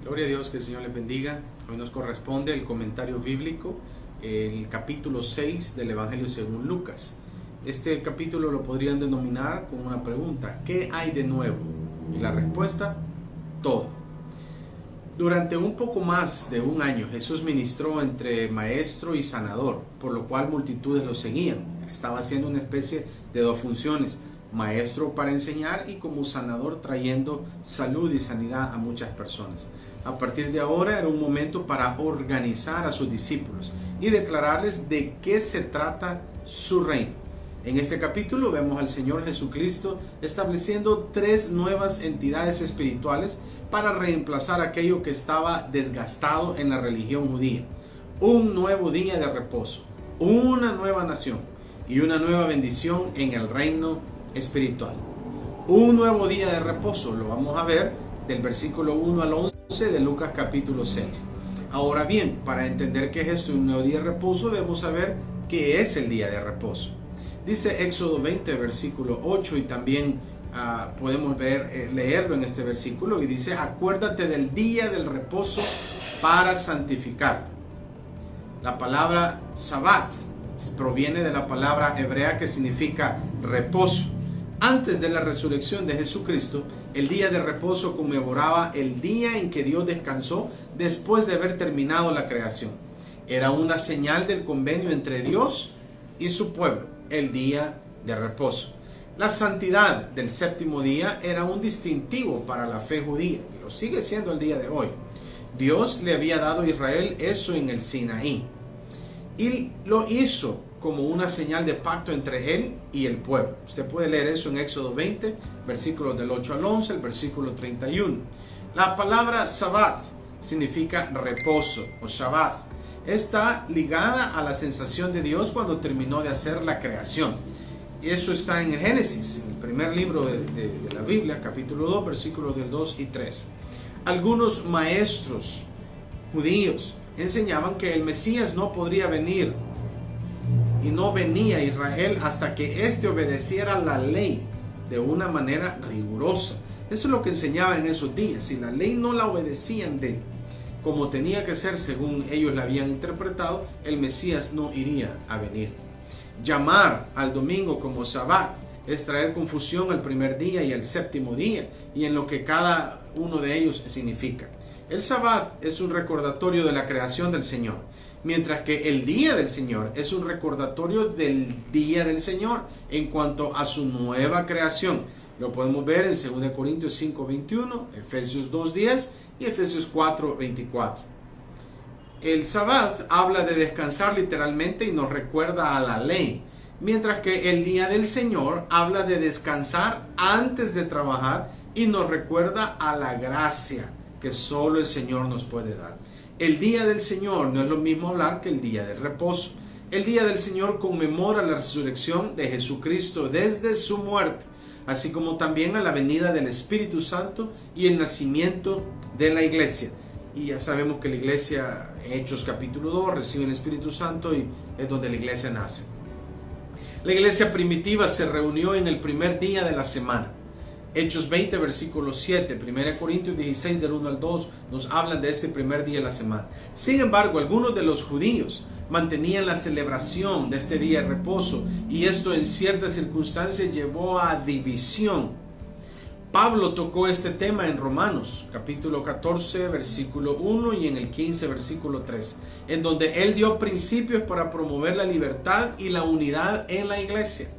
Gloria a Dios, que el Señor les bendiga. Hoy nos corresponde el comentario bíblico, el capítulo 6 del Evangelio según Lucas. Este capítulo lo podrían denominar con una pregunta: ¿qué hay de nuevo? Y la respuesta: todo. Durante un poco más de un año Jesús ministró entre maestro y sanador, por lo cual multitudes lo seguían. Estaba haciendo una especie de dos funciones: maestro para enseñar y como sanador, trayendo salud y sanidad a muchas personas. A partir de ahora era un momento para organizar a sus discípulos y declararles de qué se trata su reino. En este capítulo vemos al Señor Jesucristo estableciendo tres nuevas entidades espirituales para reemplazar aquello que estaba desgastado en la religión judía: un nuevo día de reposo, una nueva nación y una nueva bendición en el reino espiritual. Un nuevo día de reposo lo vamos a ver del versículo 1 al 11 de Lucas capítulo 6. Ahora bien, para entender qué es esto, un nuevo día de reposo, debemos saber qué es el día de reposo. Dice Éxodo 20 versículo 8, y también podemos leerlo en este versículo, y dice: acuérdate del día del reposo para santificarlo. La palabra Sabbat proviene de la palabra hebrea que significa reposo. Antes de la resurrección de Jesucristo, el día de reposo conmemoraba el día en que Dios descansó después de haber terminado la creación. Era una señal del convenio entre Dios y su pueblo, el día de reposo. La santidad del séptimo día era un distintivo para la fe judía, y lo sigue siendo el día de hoy. Dios le había dado a Israel eso en el Sinaí, y lo hizo como una señal de pacto entre él y el pueblo. Usted puede leer eso en Éxodo 20, versículos del 8 al 11, el versículo 31. La palabra Sabbat significa reposo o Shabbat. Está ligada a la sensación de Dios cuando terminó de hacer la creación. Y eso está en Génesis, el primer libro de la Biblia, capítulo 2, versículos del 2 y 3. Algunos maestros judíos enseñaban que el Mesías no podría venir y no venía a Israel hasta que éste obedeciera la ley de una manera rigurosa. Eso es lo que enseñaba en esos días. Si la ley no la obedecían como tenía que ser según ellos la habían interpretado, el Mesías no iría a venir. Llamar al domingo como Sabbat es traer confusión al primer día y al séptimo día, y en lo que cada uno de ellos significa. El Sabbat es un recordatorio de la creación del Señor, mientras que el día del Señor es un recordatorio del día del Señor en cuanto a su nueva creación. Lo podemos ver en 2 Corintios 5:21, Efesios 2:10 y Efesios 4:24. El Sabbat habla de descansar literalmente y nos recuerda a la ley, mientras que el día del Señor habla de descansar antes de trabajar y nos recuerda a la gracia que solo el Señor nos puede dar. El día del Señor no es lo mismo hablar que el día del reposo. El día del Señor conmemora la resurrección de Jesucristo desde su muerte, así como también a la venida del Espíritu Santo y el nacimiento de la iglesia. Y ya sabemos que la iglesia, Hechos capítulo 2, recibe el Espíritu Santo y es donde la iglesia nace. La iglesia primitiva se reunió en el primer día de la semana. Hechos 20, versículo 7, 1 Corintios 16, del 1 al 2, nos hablan de este primer día de la semana. Sin embargo, algunos de los judíos mantenían la celebración de este día de reposo, y esto en ciertas circunstancias llevó a división. Pablo tocó este tema en Romanos, capítulo 14, versículo 1, y en el 15, versículo 3, en donde él dio principios para promover la libertad y la unidad en la iglesia.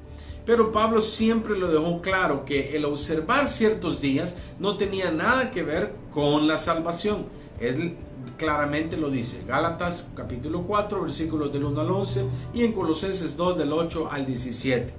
Pero Pablo siempre lo dejó claro que el observar ciertos días no tenía nada que ver con la salvación. Él claramente lo dice. Gálatas capítulo 4, versículos del 1 al 11, y en Colosenses 2, del 8 al 17.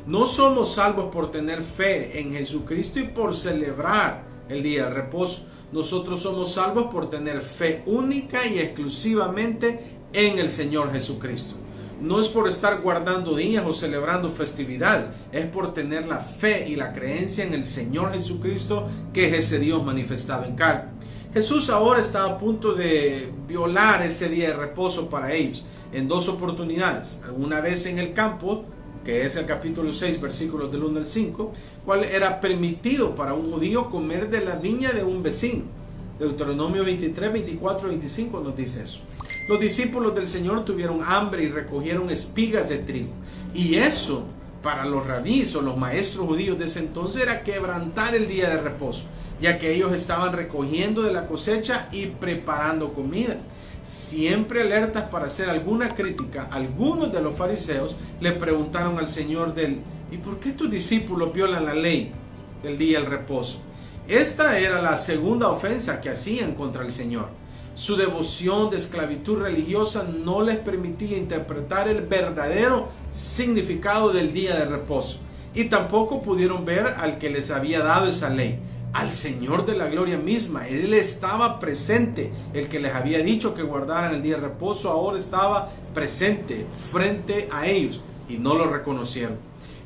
No somos salvos por tener fe en Jesucristo y por celebrar el día de reposo. Nosotros somos salvos por tener fe única y exclusivamente en el Señor Jesucristo. No es por estar guardando días o celebrando festividades, es por tener la fe y la creencia en el Señor Jesucristo, que es ese Dios manifestado en carne. Jesús ahora está a punto de violar ese día de reposo para ellos en dos oportunidades. Una vez en el campo, que es el capítulo 6, versículos del 1 al 5, cual era permitido para un judío comer de la viña de un vecino. Deuteronomio 23, 24, 25 nos dice eso. Los discípulos del Señor tuvieron hambre y recogieron espigas de trigo. Y eso, para los rabís o los maestros judíos de ese entonces, era quebrantar el día de reposo, ya que ellos estaban recogiendo de la cosecha y preparando comida. Siempre alertas para hacer alguna crítica, algunos de los fariseos le preguntaron al Señor ¿y por qué tus discípulos violan la ley del día del reposo? Esta era la segunda ofensa que hacían contra el Señor. Su devoción de esclavitud religiosa no les permitía interpretar el verdadero significado del día de reposo, y tampoco pudieron ver al que les había dado esa ley, al Señor de la gloria misma. Él estaba presente. El que les había dicho que guardaran el día de reposo ahora estaba presente frente a ellos y no lo reconocieron.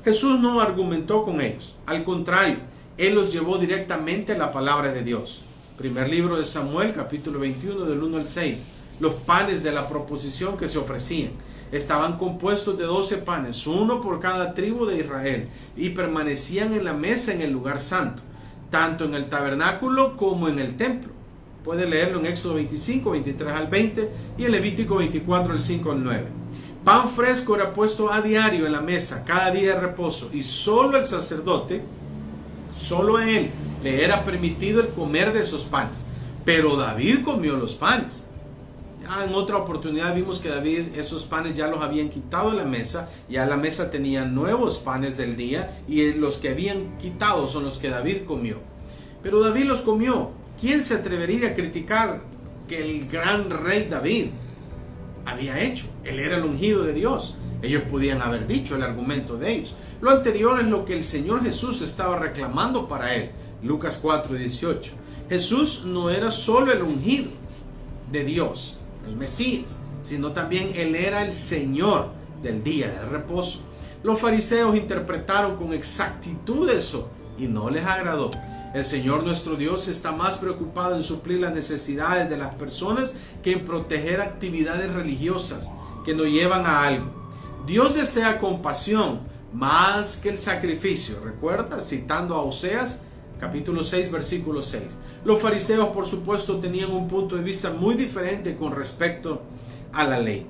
Jesús no argumentó con ellos, al contrario, Él los llevó directamente a la palabra de Dios. Primer libro de Samuel, capítulo 21, del 1 al 6. Los panes de la proposición que se ofrecían estaban compuestos de 12 panes, uno por cada tribu de Israel, y permanecían en la mesa en el lugar santo, tanto en el tabernáculo como en el templo. Puede leerlo en Éxodo 25, 23 al 20 y en Levítico 24, del 5 al 9. Pan fresco era puesto a diario en la mesa cada día de reposo, y solo el sacerdote, solo a él, le era permitido el comer de esos panes. Pero David comió los panes. Ya en otra oportunidad vimos que David esos panes ya los habían quitado de la mesa. Ya la mesa tenía nuevos panes del día, y los que habían quitado son los que David comió. Pero David los comió. ¿Quién se atrevería a criticar que el gran rey David había hecho? Él era el ungido de Dios. Ellos podían haber dicho el argumento de ellos. Lo anterior es lo que el Señor Jesús estaba reclamando para él. Lucas 4, 18. Jesús no era solo el ungido de Dios, el Mesías, sino también Él era el Señor del día del reposo. Los fariseos interpretaron con exactitud eso y no les agradó. El Señor nuestro Dios está más preocupado en suplir las necesidades de las personas que en proteger actividades religiosas que nos llevan a algo. Dios desea compasión más que el sacrificio. ¿Recuerda? Citando a Oseas capítulo 6, versículo 6. Los fariseos, por supuesto, tenían un punto de vista muy diferente con respecto a la ley.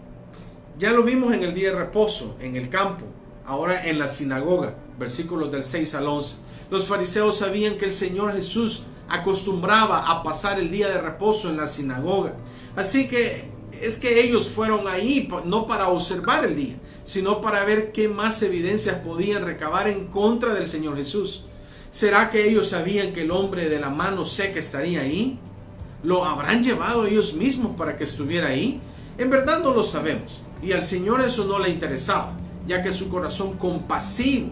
Ya lo vimos en el día de reposo, en el campo, ahora en la sinagoga, versículos del 6 al 11. Los fariseos sabían que el Señor Jesús acostumbraba a pasar el día de reposo en la sinagoga. Así que es que ellos fueron ahí no para observar el día, sino para ver qué más evidencias podían recabar en contra del Señor Jesús. ¿Será que ellos sabían que el hombre de la mano seca estaría ahí? ¿Lo habrán llevado ellos mismos para que estuviera ahí? En verdad no lo sabemos, y al Señor eso no le interesaba, ya que su corazón compasivo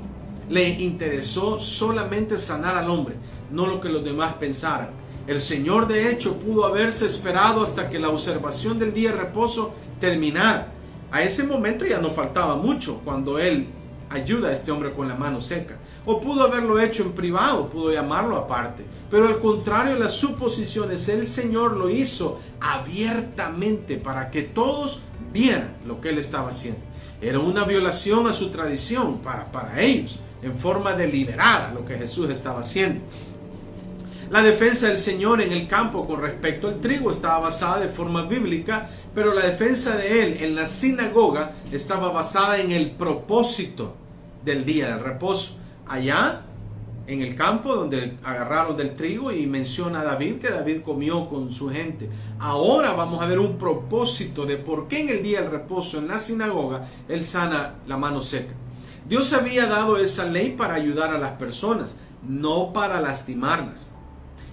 le interesó solamente sanar al hombre, no lo que los demás pensaran. El Señor de hecho pudo haberse esperado hasta que la observación del día de reposo terminara. A ese momento ya no faltaba mucho cuando Él ayuda a este hombre con la mano seca. O pudo haberlo hecho en privado, pudo llamarlo aparte. Pero al contrario de las suposiciones, el Señor lo hizo abiertamente para que todos vieran lo que Él estaba haciendo. Era una violación a su tradición para ellos, en forma deliberada, lo que Jesús estaba haciendo. La defensa del Señor en el campo con respecto al trigo estaba basada de forma bíblica, pero la defensa de Él en la sinagoga estaba basada en el propósito del día del reposo. Allá en el campo donde agarraron del trigo, y menciona a David que David comió con su gente. Ahora vamos a ver un propósito de por qué en el día del reposo en la sinagoga Él sana la mano seca. Dios había dado esa ley para ayudar a las personas, no para lastimarlas.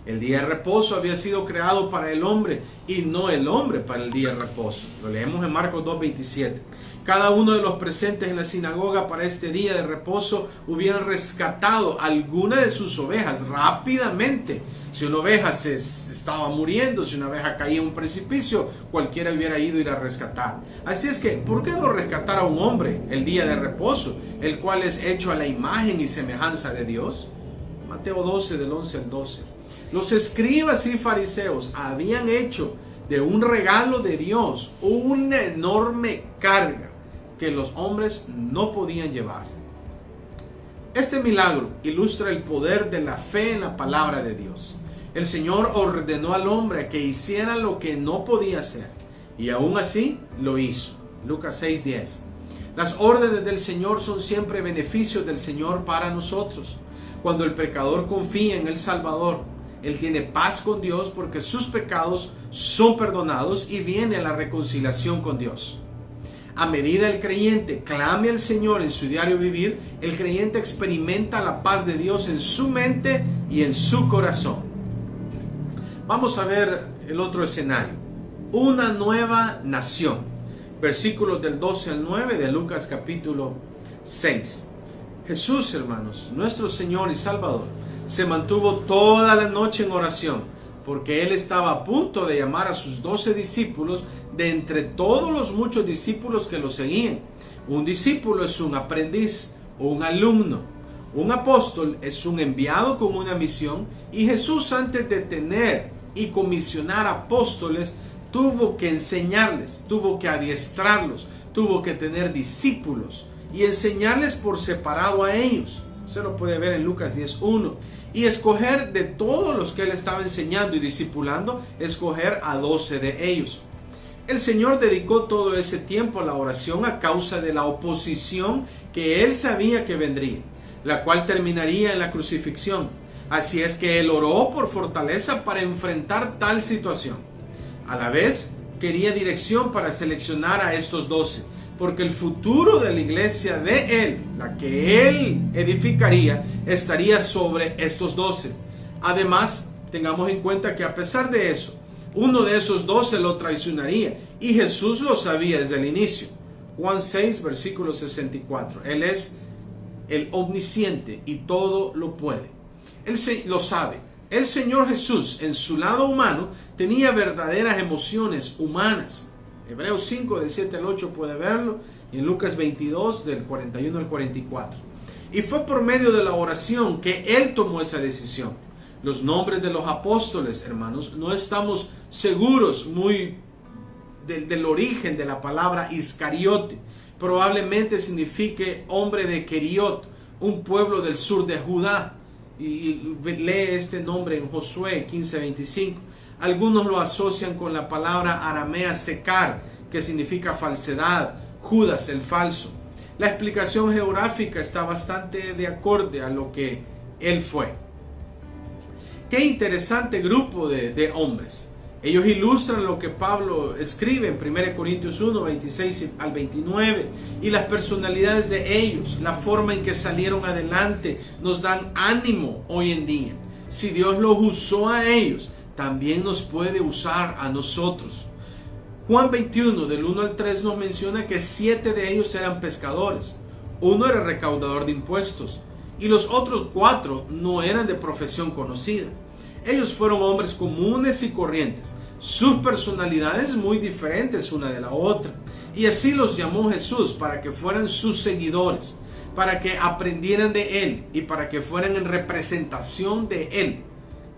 El día de reposo había sido creado para el hombre y no el hombre para el día de reposo. Lo leemos en Marcos 2:27. Cada uno de los presentes en la sinagoga para este día de reposo hubieran rescatado alguna de sus ovejas rápidamente. Si una oveja se estaba muriendo, si una oveja caía en un precipicio, cualquiera hubiera ido a ir a rescatar. Así es que, ¿por qué no rescatar a un hombre el día de reposo, el cual es hecho a la imagen y semejanza de Dios? Mateo 12, del 11 al 12. Los escribas y fariseos habían hecho de un regalo de Dios una enorme carga que los hombres no podían llevar. Este milagro ilustra el poder de la fe en la palabra de Dios. El Señor ordenó al hombre que hiciera lo que no podía hacer, y aún así lo hizo. Lucas 6:10. Las órdenes del Señor son siempre beneficios del Señor para nosotros. Cuando el pecador confía en el Salvador, él tiene paz con Dios porque sus pecados son perdonados y viene la reconciliación con Dios. A medida el creyente clame al Señor en su diario vivir, el creyente experimenta la paz de Dios en su mente y en su corazón. Vamos a ver el otro escenario. Una nueva nación. Versículos del 12 al 9 de Lucas capítulo 6. Jesús, hermanos, nuestro Señor y Salvador, se mantuvo toda la noche en oración, porque Él estaba a punto de llamar a sus 12 discípulos de entre todos los muchos discípulos que lo seguían. Un discípulo es un aprendiz o un alumno. Un apóstol es un enviado con una misión, y Jesús, antes de tener y comisionar apóstoles, tuvo que enseñarles, tuvo que adiestrarlos, tuvo que tener discípulos y enseñarles por separado a ellos. Se lo puede ver en Lucas 10:1. Y escoger de todos los que él estaba enseñando y discipulando, escoger a 12 de ellos. El Señor dedicó todo ese tiempo a la oración a causa de la oposición que él sabía que vendría, la cual terminaría en la crucifixión. Así es que él oró por fortaleza para enfrentar tal situación. A la vez, quería dirección para seleccionar a estos 12, porque el futuro de la iglesia de él, la que él edificaría, estaría sobre estos 12. Además, tengamos en cuenta que a pesar de eso, uno de esos 12 lo traicionaría, y Jesús lo sabía desde el inicio. Juan 6, versículo 64. Él es el omnisciente y todo lo puede. Él lo sabe. El Señor Jesús, en su lado humano, tenía verdaderas emociones humanas. Hebreos 5, del 7 al 8 puede verlo, y en Lucas 22, del 41 al 44. Y fue por medio de la oración que Él tomó esa decisión. Los nombres de los apóstoles, hermanos, no estamos seguros muy del origen de la palabra Iscariote. Probablemente signifique hombre de Queriot, un pueblo del sur de Judá. Y lee este nombre en Josué 15:25. Algunos lo asocian con la palabra aramea secar, que significa falsedad, Judas el falso. La explicación geográfica está bastante de acorde a lo que él fue. Qué interesante grupo de hombres. Ellos ilustran lo que Pablo escribe en 1 Corintios 1, 26 al 29, y las personalidades de ellos, la forma en que salieron adelante, nos dan ánimo hoy en día. Si Dios los usó a ellos, también nos puede usar a nosotros. Juan 21, del 1 al 3, nos menciona que 7 de ellos eran pescadores. Uno era recaudador de impuestos, y los otros 4 no eran de profesión conocida. Ellos fueron hombres comunes y corrientes, sus personalidades muy diferentes una de la otra. Y así los llamó Jesús para que fueran sus seguidores, para que aprendieran de Él y para que fueran en representación de Él,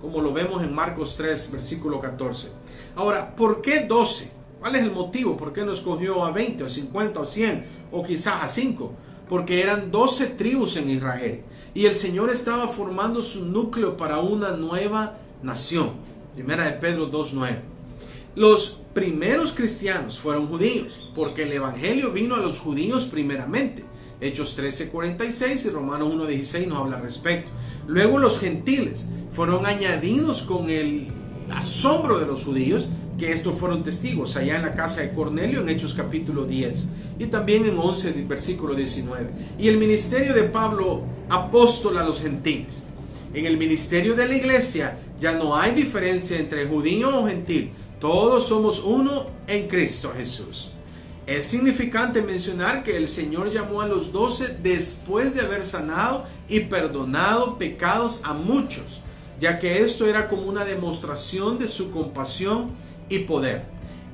como lo vemos en Marcos 3, versículo 14. Ahora, ¿por qué 12? ¿Cuál es el motivo? ¿Por qué no escogió a 20 o 50 o 100 o quizás a 5? Porque eran 12 tribus en Israel y el Señor estaba formando su núcleo para una nueva nación. Primera de Pedro 2:9. Los primeros cristianos fueron judíos, porque el evangelio vino a los judíos primeramente. Hechos 13:46 y Romanos 1:16 nos habla al respecto. Luego los gentiles fueron añadidos con el asombro de los judíos, que estos fueron testigos allá en la casa de Cornelio en Hechos capítulo 10 y también en 11 versículo 19. Y el ministerio de Pablo, apóstol a los gentiles. En el ministerio de la iglesia ya no hay diferencia entre judío o gentil. Todos somos uno en Cristo Jesús. Es significante mencionar que el Señor llamó a los 12 después de haber sanado y perdonado pecados a muchos, ya que esto era como una demostración de su compasión y poder.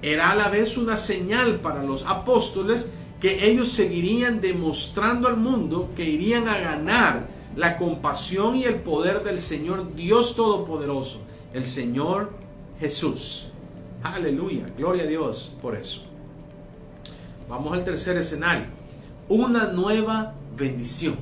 Era a la vez una señal para los apóstoles que ellos seguirían demostrando al mundo que irían a ganar la compasión y el poder del Señor Dios Todopoderoso, el Señor Jesús. Aleluya, gloria a Dios por eso. Vamos al tercer escenario. Una nueva bendición.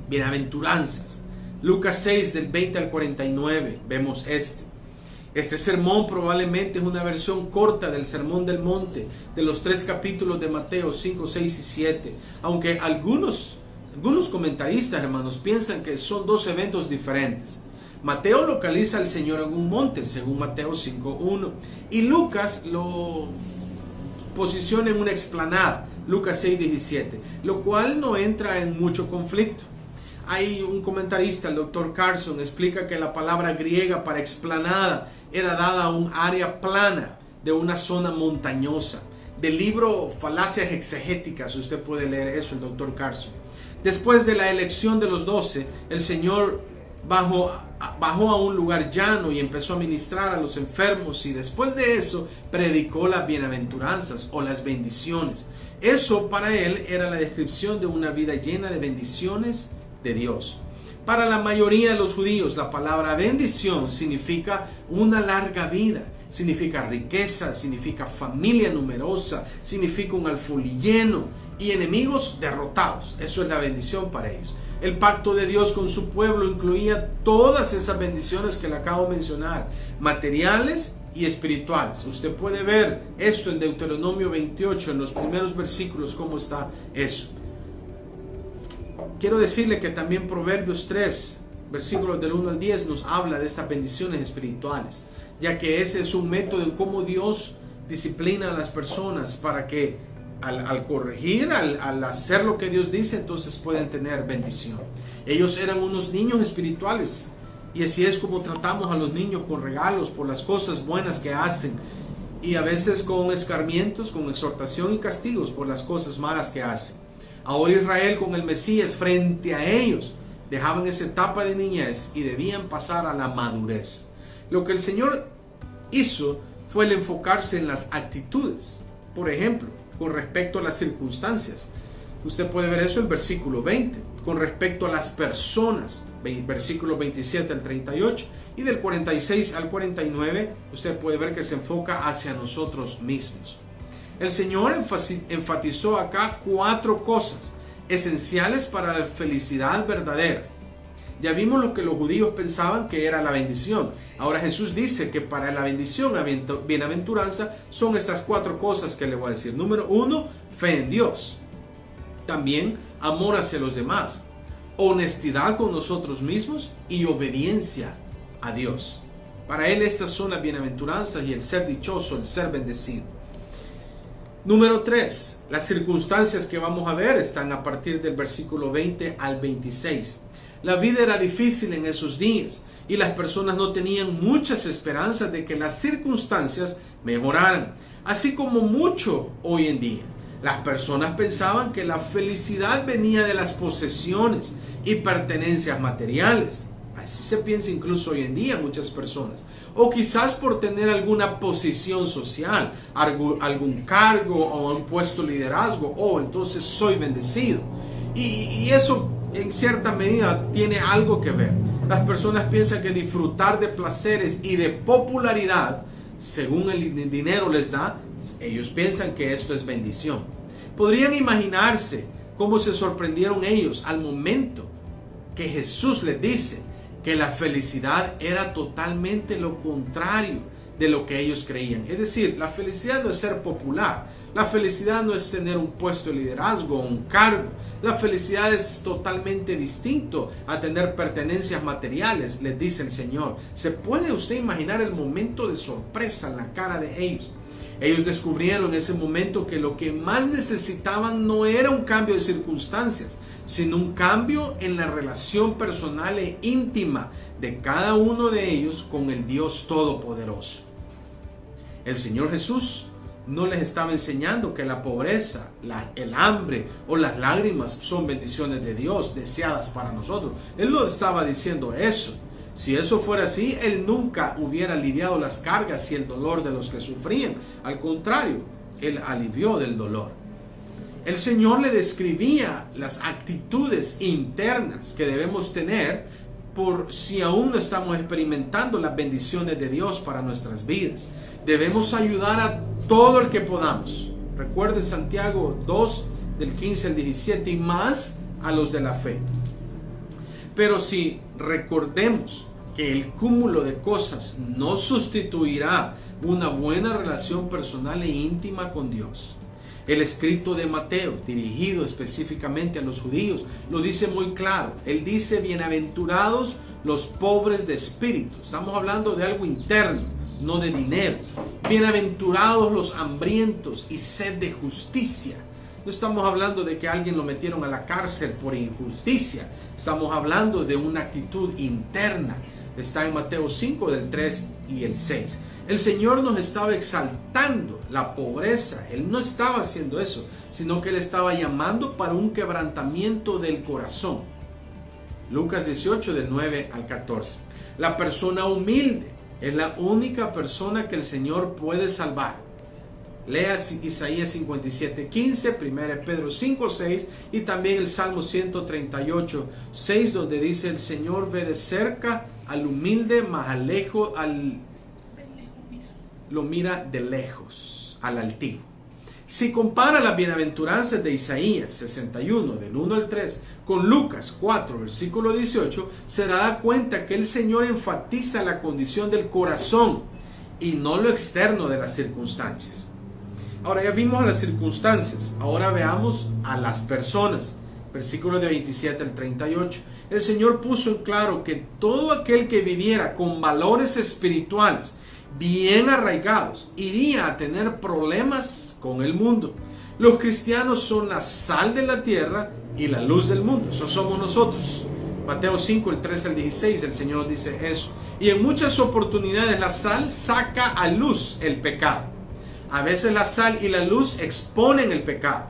Bienaventuranzas. Lucas 6 del 20 al 49 vemos Este sermón probablemente es una versión corta del Sermón del Monte, de los 3 capítulos de Mateo 5, 6 y 7. Aunque algunos comentaristas, hermanos, piensan que son 2 eventos diferentes. Mateo localiza al Señor en un monte, según Mateo 5:1. Y Lucas lo posiciona en una explanada, Lucas 6:17, lo cual no entra en mucho conflicto. Hay un comentarista, el Dr. Carson, explica que la palabra griega para explanada era dada a un área plana de una zona montañosa. Del libro Falacias Exegéticas, usted puede leer eso, el Dr. Carson. Después de la elección de los 12, el Señor bajó a un lugar llano y empezó a ministrar a los enfermos, y después de eso predicó las bienaventuranzas o las bendiciones. Eso para él era la descripción de una vida llena de bendiciones de Dios. Para la mayoría de los judíos, la palabra bendición significa una larga vida, significa riqueza, significa familia numerosa, significa un alfolí lleno y enemigos derrotados. Eso es la bendición para ellos. El pacto de Dios con su pueblo incluía todas esas bendiciones que le acabo de mencionar, materiales y espirituales. Usted puede ver eso en Deuteronomio 28, en los primeros versículos, cómo está eso. Quiero decirle que también Proverbios 3, versículos del 1 al 10, nos habla de estas bendiciones espirituales, ya que ese es un método en cómo Dios disciplina a las personas para que al corregir, al hacer lo que Dios dice, entonces pueden tener bendición. Ellos eran unos niños espirituales, y así es como tratamos a los niños, con regalos por las cosas buenas que hacen, y a veces con escarmientos, con exhortación y castigos por las cosas malas que hacen. Ahora Israel, con el Mesías frente a ellos, dejaban esa etapa de niñez y debían pasar a la madurez. Lo que el Señor hizo fue el enfocarse en las actitudes. Por ejemplo, con respecto a las circunstancias. Usted puede ver eso en versículo 20. Con respecto a las personas, versículo 27 al 38. Y del 46 al 49, usted puede ver que se enfoca hacia nosotros mismos. El Señor enfatizó acá 4 cosas esenciales para la felicidad verdadera. Ya vimos lo que los judíos pensaban que era la bendición. Ahora Jesús dice que para la bendición, la bienaventuranza, son estas 4 cosas que le voy a decir. Número 1, fe en Dios. También amor hacia los demás, honestidad con nosotros mismos y obediencia a Dios. Para Él estas son las bienaventuranzas y el ser dichoso, el ser bendecido. Número 3, las circunstancias que vamos a ver están a partir del versículo 20 al 26. La vida era difícil en esos días y las personas no tenían muchas esperanzas de que las circunstancias mejoraran, así como mucho hoy en día. Las personas pensaban que la felicidad venía de las posesiones y pertenencias materiales. Así se piensa incluso hoy en día muchas personas. O quizás por tener alguna posición social, algún cargo o un puesto de liderazgo. Oh, entonces soy bendecido. Y eso en cierta medida tiene algo que ver. Las personas piensan que disfrutar de placeres y de popularidad, según el dinero les da, ellos piensan que esto es bendición. Podrían imaginarse cómo se sorprendieron ellos al momento que Jesús les dice que la felicidad era totalmente lo contrario de lo que ellos creían. Es decir, la felicidad no es ser popular, la felicidad no es tener un puesto de liderazgo o un cargo. La felicidad es totalmente distinto a tener pertenencias materiales, les dice el Señor. ¿Se puede usted imaginar el momento de sorpresa en la cara de ellos? Ellos descubrieron en ese momento que lo que más necesitaban no era un cambio de circunstancias, sino un cambio en la relación personal e íntima de cada uno de ellos con el Dios Todopoderoso. El Señor Jesús no les estaba enseñando que la pobreza, el hambre o las lágrimas son bendiciones de Dios deseadas para nosotros. Él no estaba diciendo eso. Si eso fuera así, Él nunca hubiera aliviado las cargas y el dolor de los que sufrían. Al contrario, Él alivió del dolor. El Señor le describía las actitudes internas que debemos tener por si aún no estamos experimentando las bendiciones de Dios para nuestras vidas. Debemos ayudar a todo el que podamos. Recuerde Santiago 2, del 15 al 17, y más a los de la fe. Pero si recordemos que el cúmulo de cosas no sustituirá una buena relación personal e íntima con Dios. El escrito de Mateo, dirigido específicamente a los judíos, lo dice muy claro. Él dice: bienaventurados los pobres de espíritu. Estamos hablando de algo interno, no de dinero. Bienaventurados los hambrientos y sed de justicia. No estamos hablando de que a alguien lo metieron a la cárcel por injusticia. Estamos hablando de una actitud interna. Está en Mateo 5 del 3 y el 6. El Señor nos estaba exaltando la pobreza. Él no estaba haciendo eso, sino que Él estaba llamando para un quebrantamiento del corazón. Lucas 18 del 9 al 14. La persona humilde es la única persona que el Señor puede salvar. Lea Isaías 57:15, 1 Pedro 5:6 y también el Salmo 138:6, donde dice: el Señor ve de cerca al humilde, mas lo mira de lejos, al altivo. Si compara las bienaventuranzas de Isaías 61, del 1 al 3, con Lucas 4, versículo 18, se dará cuenta que el Señor enfatiza la condición del corazón y no lo externo de las circunstancias. Ahora ya vimos a las circunstancias, ahora veamos a las personas. Versículos de 27 al 38. El Señor puso en claro que todo aquel que viviera con valores espirituales bien arraigados iría a tener problemas con el mundo. Los cristianos son la sal de la tierra y la luz del mundo. Eso somos nosotros. Mateo 5, el 13 al 16, el Señor dice eso. Y en muchas oportunidades la sal saca a luz el pecado. A veces la sal y la luz exponen el pecado.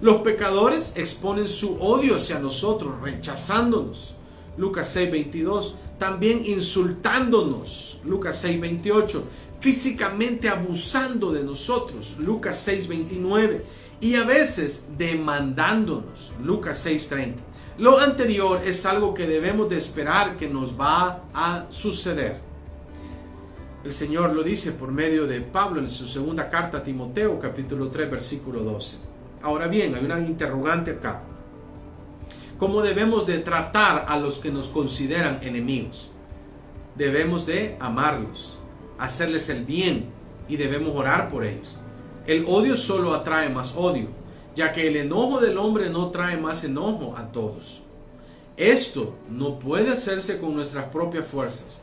Los pecadores exponen su odio hacia nosotros, rechazándonos. Lucas 6:22. También insultándonos. Lucas 6:28. Físicamente abusando de nosotros. Lucas 6:29. Y a veces demandándonos. Lucas 6:30. Lo anterior es algo que debemos de esperar que nos va a suceder. El Señor lo dice por medio de Pablo en su segunda carta a Timoteo, capítulo 3, versículo 12. Ahora bien, hay una interrogante acá. ¿Cómo debemos de tratar a los que nos consideran enemigos? Debemos de amarlos, hacerles el bien y debemos orar por ellos. El odio solo atrae más odio, ya que el enojo del hombre no trae más enojo a todos. Esto no puede hacerse con nuestras propias fuerzas,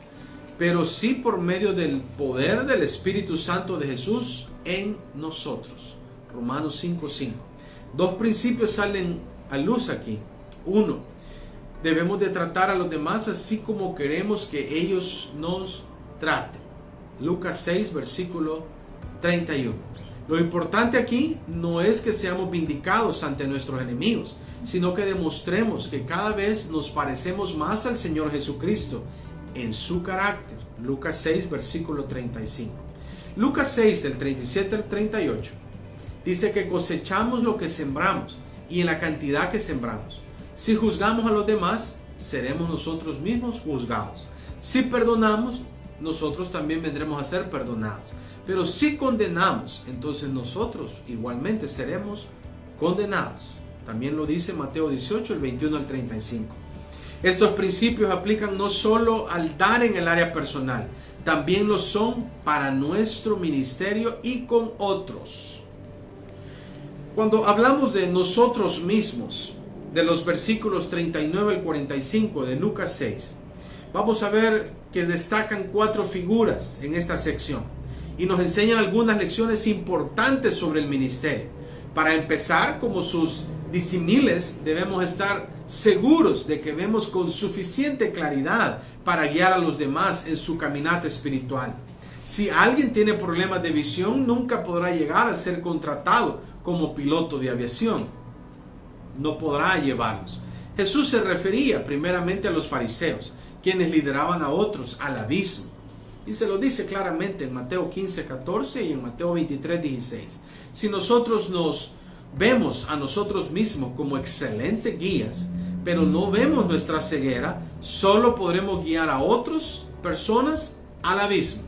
pero sí por medio del poder del Espíritu Santo de Jesús en nosotros. Romanos 5:5. Dos principios salen a luz aquí. Uno, debemos de tratar a los demás así como queremos que ellos nos traten. Lucas 6, versículo 31. Lo importante aquí no es que seamos vindicados ante nuestros enemigos, sino que demostremos que cada vez nos parecemos más al Señor Jesucristo en su carácter. Lucas 6, versículo 35. Lucas 6, del 37 al 38. Dice que cosechamos lo que sembramos y en la cantidad que sembramos. Si juzgamos a los demás, seremos nosotros mismos juzgados. Si perdonamos, nosotros también vendremos a ser perdonados. Pero si condenamos, entonces nosotros igualmente seremos condenados. También lo dice Mateo 18, el 21 al 35. Estos principios aplican no solo al dar en el área personal, también lo son para nuestro ministerio y con otros. Cuando hablamos de nosotros mismos, de los versículos 39 al 45 de Lucas 6, vamos a ver que destacan 4 figuras en esta sección y nos enseñan algunas lecciones importantes sobre el ministerio. Para empezar, como sus discípulos, debemos estar seguros de que vemos con suficiente claridad para guiar a los demás en su caminata espiritual. Si alguien tiene problemas de visión, nunca podrá llegar a ser contratado como piloto de aviación. No podrá llevarlos. Jesús se refería primeramente a los fariseos, quienes lideraban a otros al abismo. Y se lo dice claramente en Mateo 15:14 y en Mateo 23:16. Si nosotros nos vemos a nosotros mismos como excelentes guías, pero no vemos nuestra ceguera, solo podremos guiar a otras personas al abismo.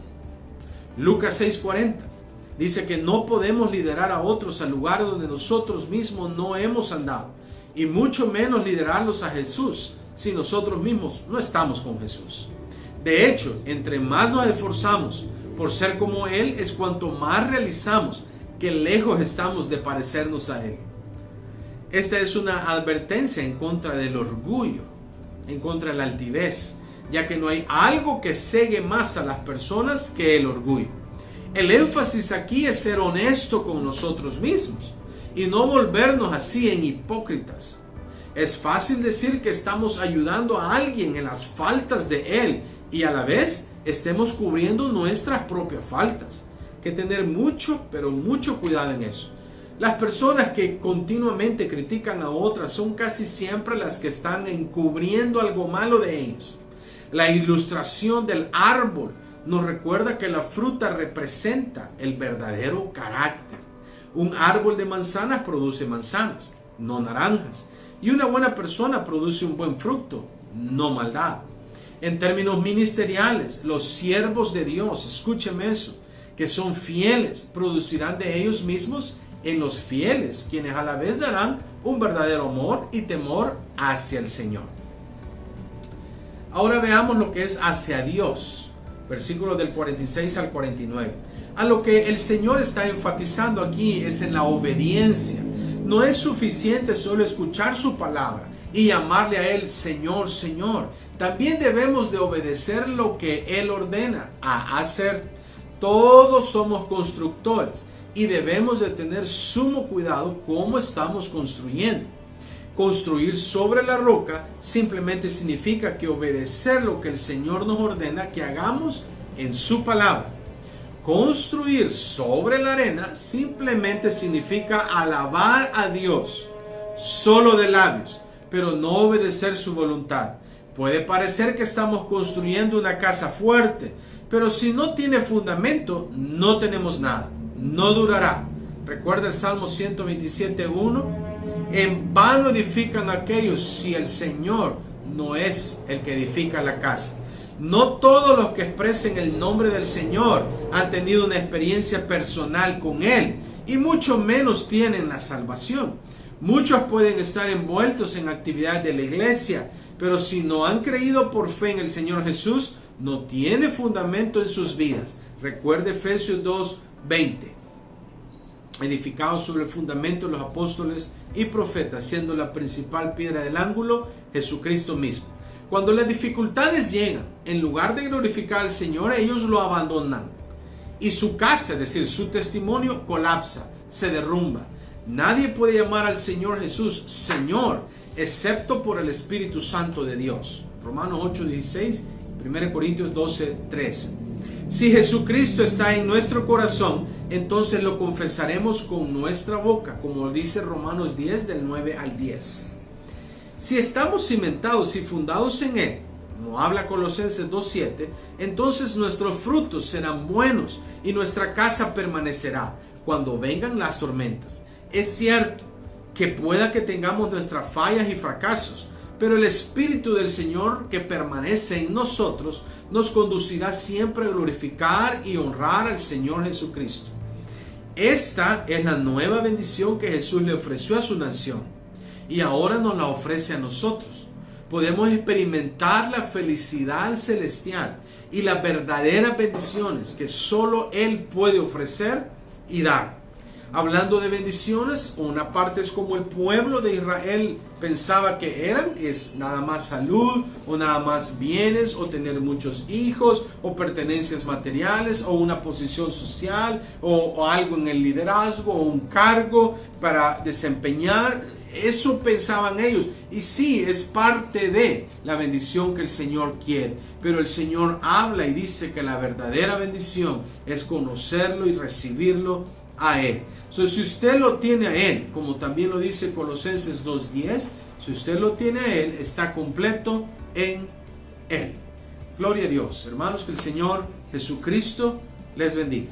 Lucas 6:40 dice que no podemos liderar a otros al lugar donde nosotros mismos no hemos andado, y mucho menos liderarlos a Jesús si nosotros mismos no estamos con Jesús. De hecho, entre más nos esforzamos por ser como Él, es cuanto más realizamos que lejos estamos de parecernos a Él. Esta es una advertencia en contra del orgullo, en contra de la altivez, ya que no hay algo que cegue más a las personas que el orgullo. El énfasis aquí es ser honesto con nosotros mismos y no volvernos así en hipócritas. Es fácil decir que estamos ayudando a alguien en las faltas de él y a la vez estemos cubriendo nuestras propias faltas. Hay que tener mucho, pero mucho cuidado en eso. Las personas que continuamente critican a otras son casi siempre las que están encubriendo algo malo de ellos. La ilustración del árbol nos recuerda que la fruta representa el verdadero carácter. Un árbol de manzanas produce manzanas, no naranjas. Y una buena persona produce un buen fruto, no maldad. En términos ministeriales, los siervos de Dios, escúcheme eso, que son fieles, producirán de ellos mismos en los fieles, quienes a la vez darán un verdadero amor y temor hacia el Señor. Ahora veamos lo que es hacia Dios, versículos del 46 al 49. A lo que el Señor está enfatizando aquí es en la obediencia. No es suficiente solo escuchar su palabra y llamarle a Él Señor, Señor. También debemos de obedecer lo que Él ordena a hacer. Todos somos constructores y debemos de tener sumo cuidado cómo estamos construyendo. Construir sobre la roca simplemente significa que obedecer lo que el Señor nos ordena que hagamos en su palabra. Construir sobre la arena simplemente significa alabar a Dios solo de labios, pero no obedecer su voluntad. Puede parecer que estamos construyendo una casa fuerte, pero si no tiene fundamento, no tenemos nada, no durará. Recuerda el Salmo 127:1. En vano edifican aquellos si el Señor no es el que edifica la casa. No todos los que expresen el nombre del Señor han tenido una experiencia personal con Él y mucho menos tienen la salvación. Muchos pueden estar envueltos en actividades de la iglesia, pero si no han creído por fe en el Señor Jesús, no tiene fundamento en sus vidas. Recuerde Efesios 2:20. Edificados sobre el fundamento de los apóstoles y profetas, siendo la principal piedra del ángulo Jesucristo mismo. Cuando las dificultades llegan, en lugar de glorificar al Señor, ellos lo abandonan. Y su casa, es decir, su testimonio, colapsa, se derrumba. Nadie puede llamar al Señor Jesús Señor, excepto por el Espíritu Santo de Dios. Romanos 8:16, 1 Corintios 12:3. Si Jesucristo está en nuestro corazón, entonces lo confesaremos con nuestra boca, como dice Romanos 10, del 9 al 10. Si estamos cimentados y fundados en Él, como habla Colosenses 2:7, entonces nuestros frutos serán buenos y nuestra casa permanecerá cuando vengan las tormentas. Es cierto que pueda que tengamos nuestras fallas y fracasos, pero el Espíritu del Señor que permanece en nosotros nos conducirá siempre a glorificar y honrar al Señor Jesucristo. Esta es la nueva bendición que Jesús le ofreció a su nación y ahora nos la ofrece a nosotros. Podemos experimentar la felicidad celestial y las verdaderas bendiciones que solo Él puede ofrecer y dar. Hablando de bendiciones, una parte es como el pueblo de Israel pensaba que eran, que es nada más salud, o nada más bienes, o tener muchos hijos, o pertenencias materiales, o una posición social, o algo en el liderazgo, o un cargo para desempeñar. Eso pensaban ellos. Y sí, es parte de la bendición que el Señor quiere. Pero el Señor habla y dice que la verdadera bendición es conocerlo y recibirlo a Él. Si usted lo tiene a Él, como también lo dice Colosenses 2:10, si usted lo tiene a Él, está completo en Él. Gloria a Dios. Hermanos, que el Señor Jesucristo les bendiga.